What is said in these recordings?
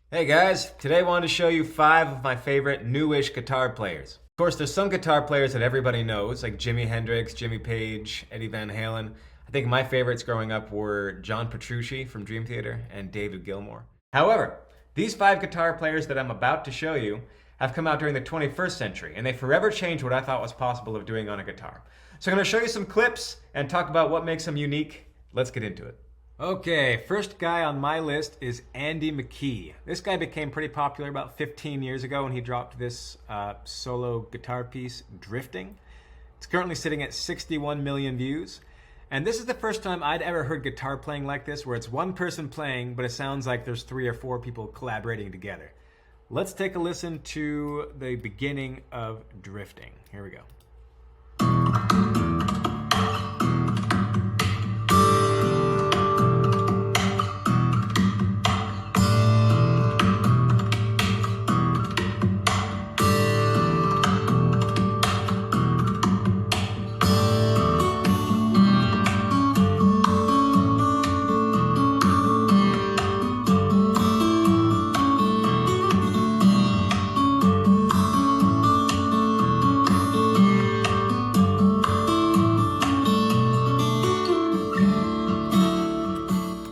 Hey guys, today I wanted to show you 5 of my favorite newish guitar players. Of course, there's some guitar players that everybody knows, like Jimi Hendrix, Jimmy Page, Eddie Van Halen. I think my favorites growing up were John Petrucci from Dream Theater and David Gilmour. However, these 5 guitar players that I'm about to show you have come out during the 21st century, and they forever changed what I thought was possible of doing on a guitar. So I'm going to show you some clips and talk about what makes them unique. Let's get into it. Okay, first guy on my list is Andy Mckee. This guy became pretty popular about 15 years ago when he dropped this solo guitar piece, Drifting. It's currently sitting at 61 million views. And this is the first time I'd ever heard guitar playing like this, where it's one person playing, but it sounds like there's 3 or 4 people collaborating together. Let's take a listen to the beginning of Drifting. Here we go.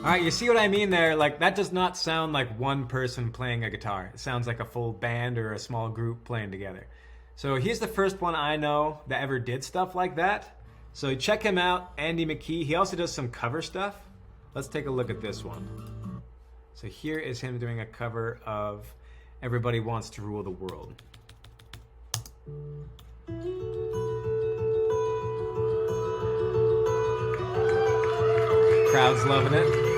Alright, you see what I mean there? Like, that does not sound like one person playing a guitar. It sounds like a full band or a small group playing together. So he's the first one I know that ever did stuff like that. So check him out, Andy Mckee. He also does some cover stuff. Let's take a look at this one. So here is him doing a cover of Everybody Wants to Rule the World. Crowd's loving it.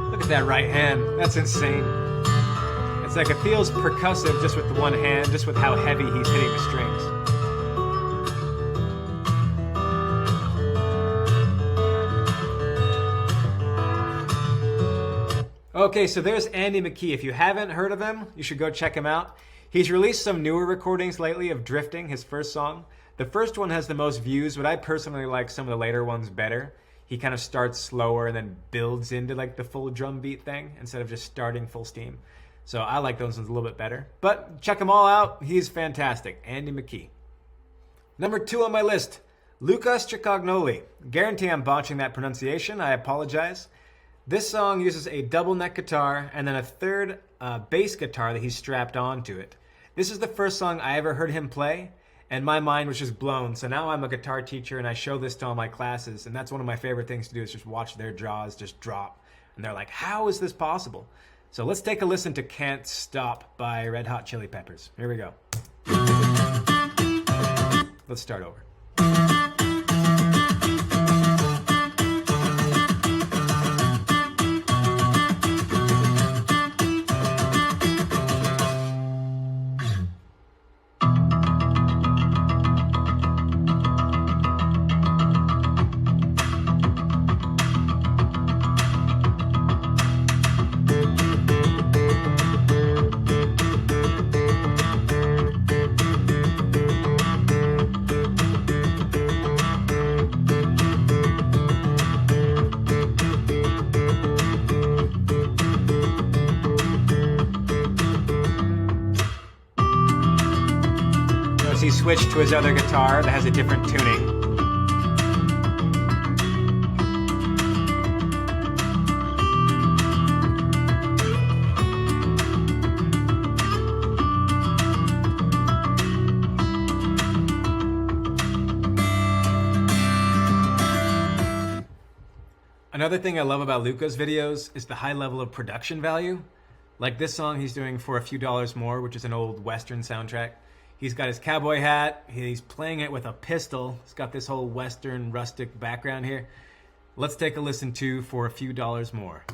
Look at that right hand. That's insane. It's like it feels percussive just with the one hand, just with how heavy he's hitting the strings. Okay, so there's Andy Mckee. If you haven't heard of him, you should go check him out. He's released some newer recordings lately of Drifting, his first song. The first one has the most views, but I personally like some of the later ones better. He kind of starts slower and then builds into like the full drum beat thing instead of just starting full steam. So I like those ones a little bit better. But check them all out. He's fantastic. Andy Mckee. Number 2 on my list, Luca Stricagnoli. Guarantee I'm botching that pronunciation. I apologize. This song uses a double neck guitar and then a third bass guitar that he's strapped onto it. This is the first song I ever heard him play, and my mind was just blown. So now I'm a guitar teacher and I show this to all my classes, and that's one of my favorite things to do is just watch their jaws just drop. And they're like, how is this possible? So let's take a listen to Can't Stop by Red Hot Chili Peppers. Here we go. Let's start over. He switched to his other guitar that has a different tuning. Another thing I love about Luca's videos is the high level of production value. Like this song he's doing For a Few Dollars More, which is an old Western soundtrack. He's got his cowboy hat. He's playing it with a pistol. It's got this whole Western rustic background here. Let's take a listen to For a Few Dollars More.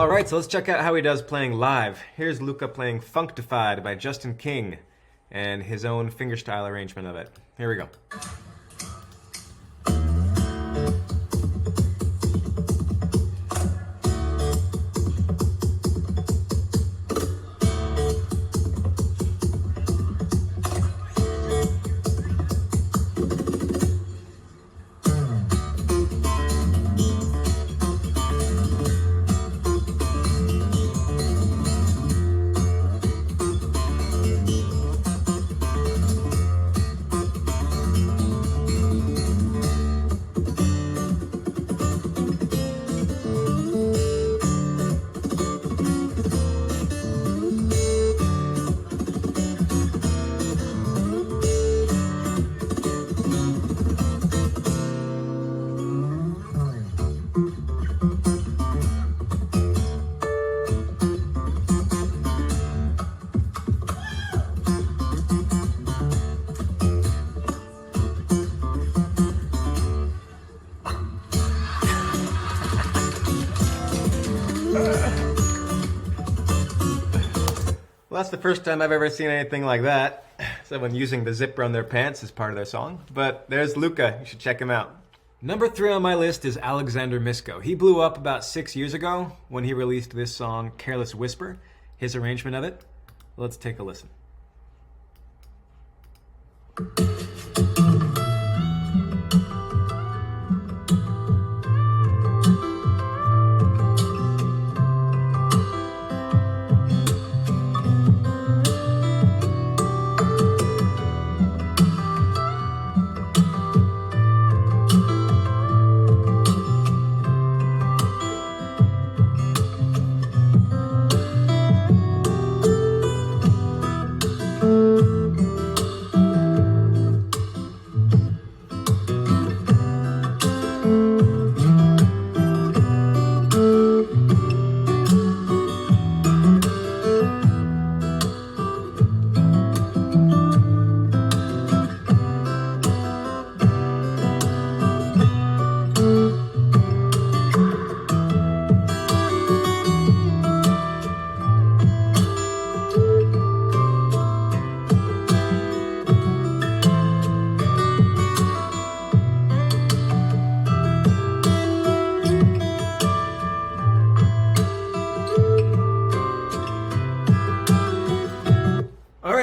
Alright, so let's check out how he does playing live. Here's Luca playing Functified by Justin King and his own fingerstyle arrangement of it. Here we go. Well, that's the first time I've ever seen anything like that. Someone using the zipper on their pants as part of their song. But there's Luca. You should check him out. Number 3 on my list is Alexandr Misko. He blew up about 6 years ago when he released this song, Careless Whisper, his arrangement of it. Let's take a listen.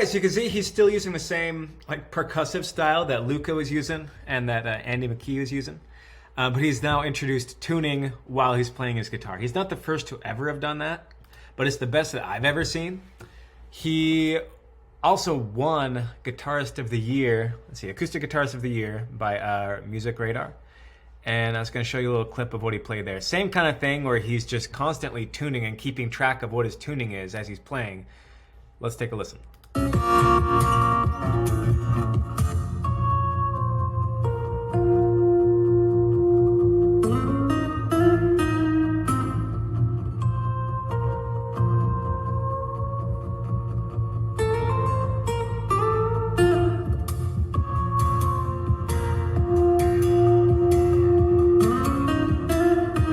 So you can see he's still using the same like percussive style that Luca was using and that Andy Mckee was using. But he's now introduced tuning while he's playing his guitar. He's not the first to ever have done that, but it's the best that I've ever seen. He also won Guitarist of the Year, Acoustic Guitarist of the Year by Music Radar. And I was going to show you a little clip of what he played there. Same kind of thing where he's just constantly tuning and keeping track of what his tuning is as he's playing. Let's take a listen.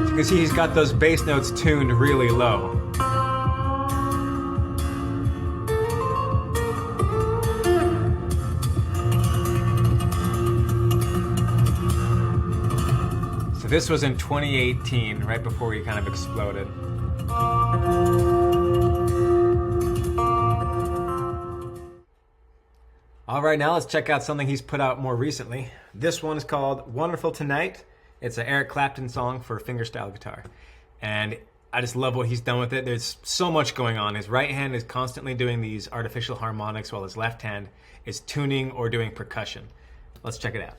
You can see he's got those bass notes tuned really low. So this was in 2018, right before he kind of exploded. All right, now let's check out something he's put out more recently. This one is called Wonderful Tonight. It's an Eric Clapton song for fingerstyle guitar. And I just love what he's done with it. There's so much going on. His right hand is constantly doing these artificial harmonics while his left hand is tuning or doing percussion. Let's check it out.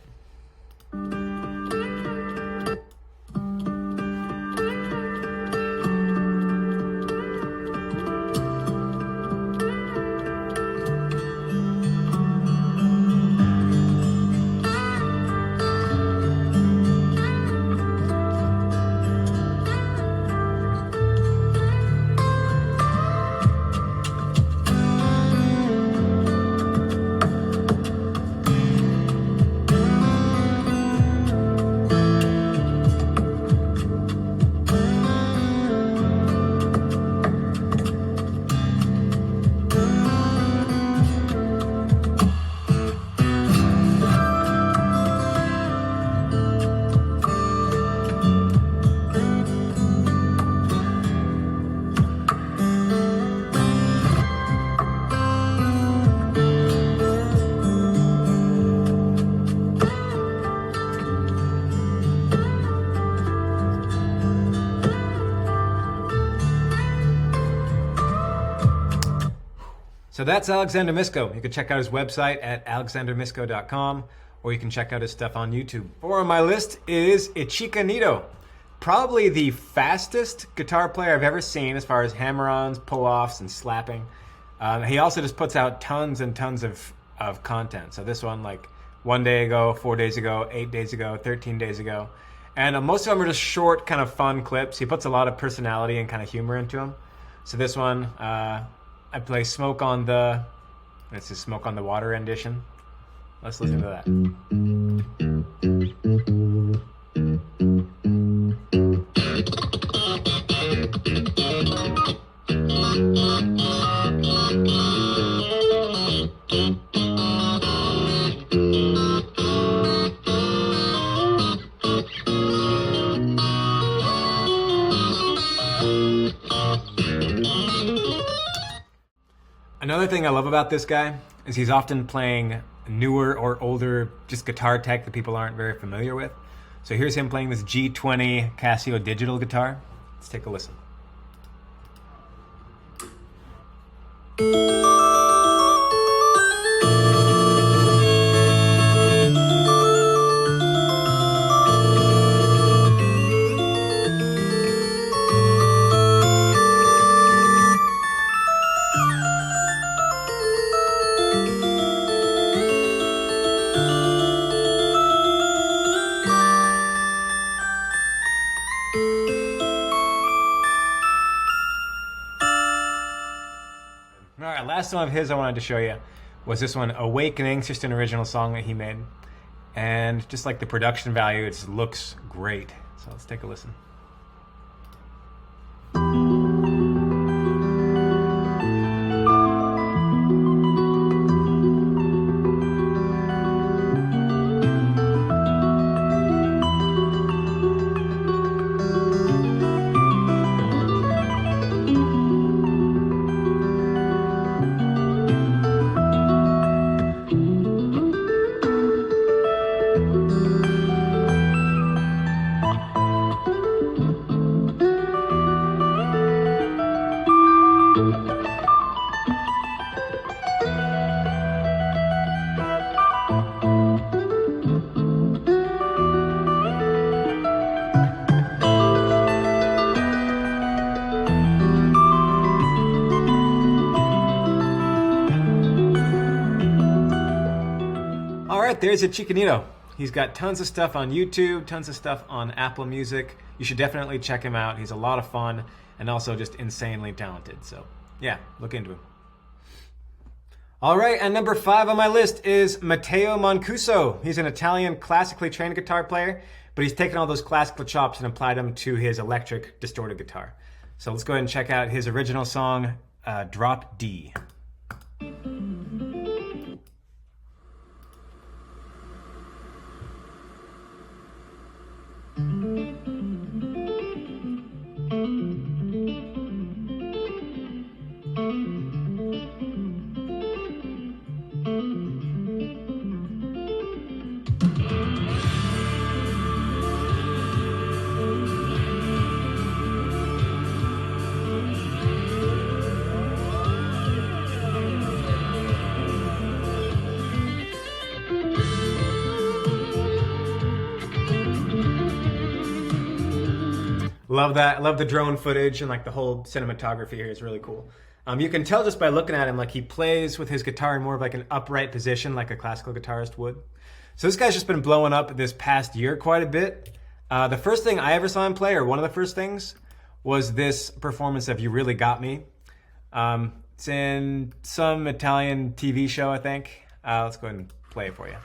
So that's Alexandr Misko. You can check out his website at alexandrmisko.com, or you can check out his stuff on YouTube. 4 on my list is Ichika Nito. Probably the fastest guitar player I've ever seen as far as hammer-ons, pull-offs, and slapping. He also just puts out tons and tons of content. So this one, like 1 day ago, 4 days ago, 8 days ago, 13 days ago. And most of them are just short, kind of fun clips. He puts a lot of personality and kind of humor into them. So this one, I play Smoke on the, it's a Smoke on the Water rendition. Let's listen to that. Another thing I love about this guy is he's often playing newer or older just guitar tech that people aren't very familiar with. So here's him playing this G20 Casio digital guitar. Let's take a listen. Alright, last one of his I wanted to show you was this one, Awakening. It's just an original song that he made. And just like the production value, it just looks great. So let's take a listen. Alright, there's Ichika Nito. He's got tons of stuff on YouTube, tons of stuff on Apple Music. You should definitely check him out. He's a lot of fun and also just insanely talented. So, yeah, look into him. Alright, and number 5 on my list is Matteo Mancuso. He's an Italian classically trained guitar player, but he's taken all those classical chops and applied them to his electric distorted guitar. So let's go ahead and check out his original song, Drop D. Love that. I love the drone footage and like the whole cinematography here is really cool. You can tell just by looking at him, like he plays with his guitar in more of like an upright position, like a classical guitarist would. So this guy's just been blowing up this past year quite a bit. The first thing I ever saw him play, or one of the first things, was this performance of You Really Got Me. It's in some Italian TV show, I think. Let's go ahead and play it for you.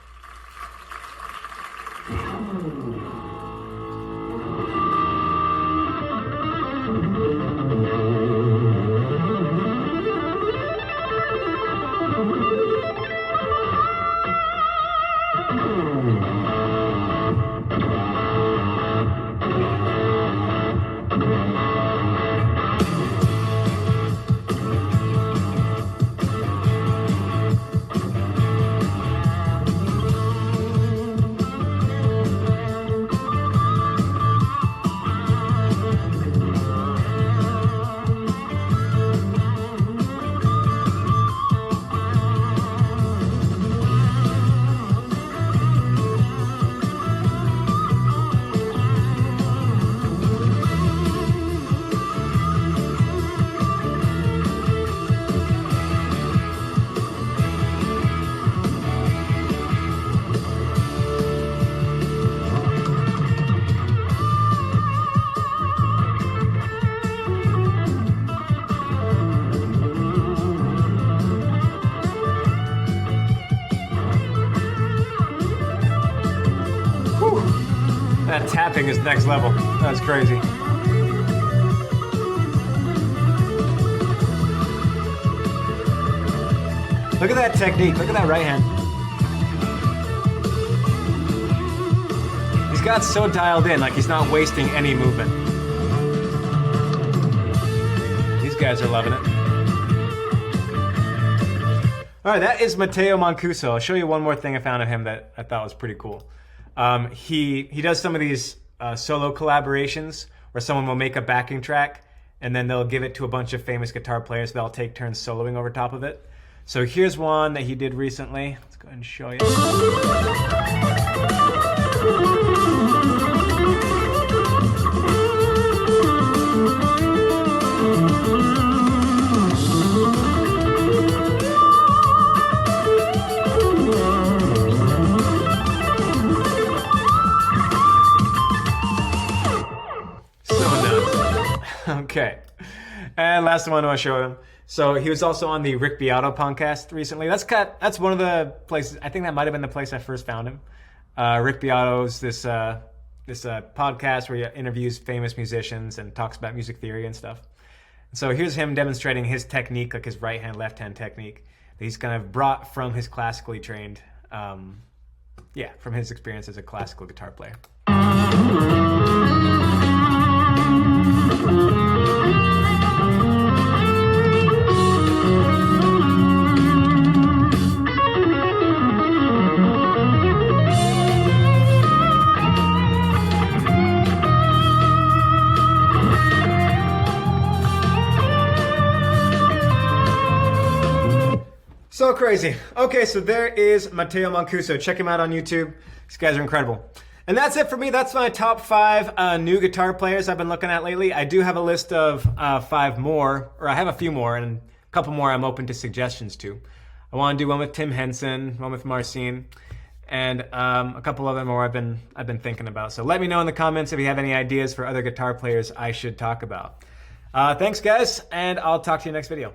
tapping is next level. That's crazy. Look at that technique. Look at that right hand. He's got so dialed in, like he's not wasting any movement. These guys are loving it. All right, that is Matteo Mancuso. I'll show you one more thing I found of him that I thought was pretty cool. He does some of these solo collaborations where someone will make a backing track and then they'll give it to a bunch of famous guitar players. They'll take turns soloing over top of it. So here's one that he did recently. Let's go ahead and show you. Okay, and last one I want to show him. So he was also on the Rick Beato podcast recently. That's one of the places. I think that might have been the place I first found him. Rick Beato's this podcast where he interviews famous musicians and talks about music theory and stuff. So here's him demonstrating his technique, like his right hand, left hand technique that he's kind of brought from his classically trained, from his experience as a classical guitar player. So crazy. Okay, so there is Matteo Mancuso. Check him out on YouTube. These guys are incredible. And that's it for me. That's my top 5 new guitar players I've been looking at lately. I do have a list of 5 more, or I have a few more, and a couple more I'm open to suggestions to. I want to do one with Tim Hensen, one with Marcin, and a couple other more I've been thinking about. So let me know in the comments if you have any ideas for other guitar players I should talk about. Thanks, guys, and I'll talk to you next video.